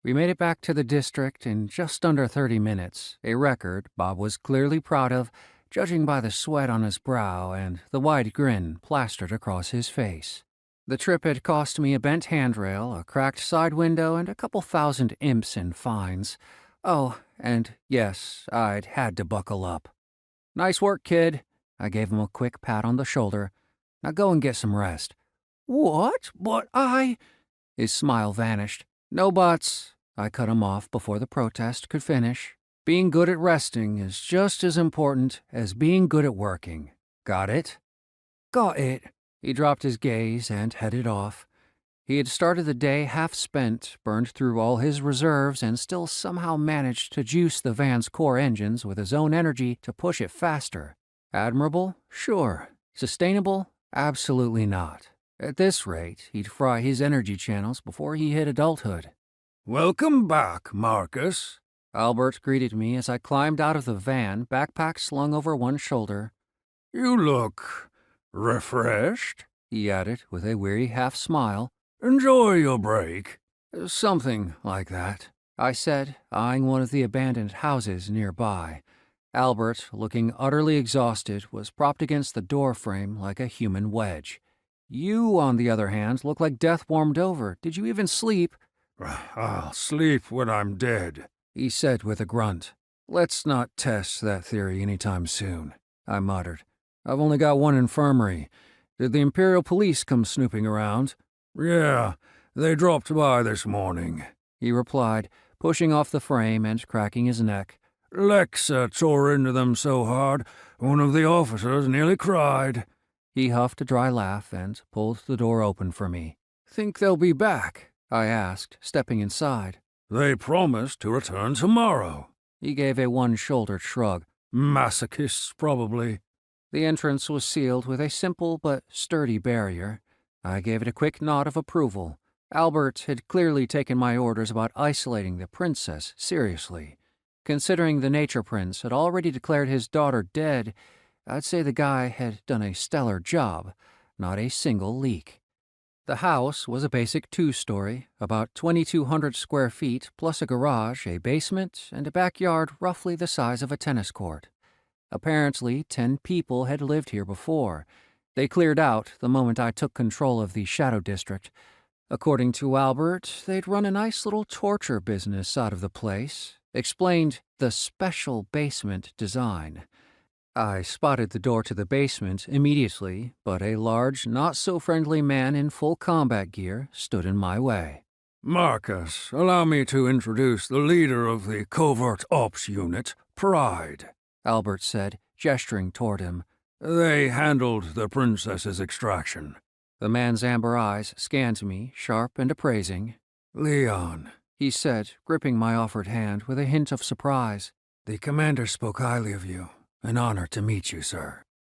We made it back to the district in just under 30 minutes, a record Bob was clearly proud of, judging by the sweat on his brow and the wide grin plastered across his face. The trip had cost me a bent handrail, a cracked side window, and a couple thousand imps in fines. Oh, and yes, I'd had to buckle up. "Nice work, kid." I gave him a quick pat on the shoulder. "Now go and get some rest." "What? But I—" His smile vanished. "No buts." I cut him off before the protest could finish. "Being good at resting is just as important as being good at working. Got it?" "Got it." He dropped his gaze and headed off. He had started the day half spent, burned through all his reserves, and still somehow managed to juice the van's core engines with his own energy to push it faster. Admirable? Sure. Sustainable? Absolutely not. At this rate, he'd fry his energy channels before he hit adulthood. "Welcome back, Marcus," Albert greeted me as I climbed out of the van, backpack slung over one shoulder. "You look refreshed," he added with a weary half-smile. "Enjoy your break." "Something like that," I said, eyeing one of the abandoned houses nearby. Albert, looking utterly exhausted, was propped against the doorframe like a human wedge. "You, on the other hand, look like death warmed over. Did you even sleep?" "I'll sleep when I'm dead," he said with a grunt. "Let's not test that theory anytime soon," I muttered. "I've only got one infirmary. Did the Imperial Police come snooping around?" "Yeah, they dropped by this morning," he replied, pushing off the frame and cracking his neck. "Lexa tore into them so hard, one of the officers nearly cried." He huffed a dry laugh and pulled the door open for me. "Think they'll be back?" I asked, stepping inside. "They promised to return tomorrow." He gave a one-shouldered shrug. "Masochists, probably." The entrance was sealed with a simple but sturdy barrier. I gave it a quick nod of approval. Albert had clearly taken my orders about isolating the princess seriously. Considering the nature prince had already declared his daughter dead, I'd say the guy had done a stellar job, not a single leak. The house was a basic two-story, about 2,200 square feet, plus a garage, a basement, and a backyard roughly the size of a tennis court. Apparently, 10 people had lived here before. They cleared out the moment I took control of the Shadow District. According to Albert, they'd run a nice little torture business out of the place, explained the special basement design. I spotted the door to the basement immediately, but a large, not-so-friendly man in full combat gear stood in my way. "Marcus, allow me to introduce the leader of the Covert Ops Unit, Pride," Albert said, gesturing toward him. "They handled the princess's extraction." The man's amber eyes scanned me, sharp and appraising. "Leon," he said, gripping my offered hand with a hint of surprise. "the commander spoke highly of you. An honor to meet you, sir."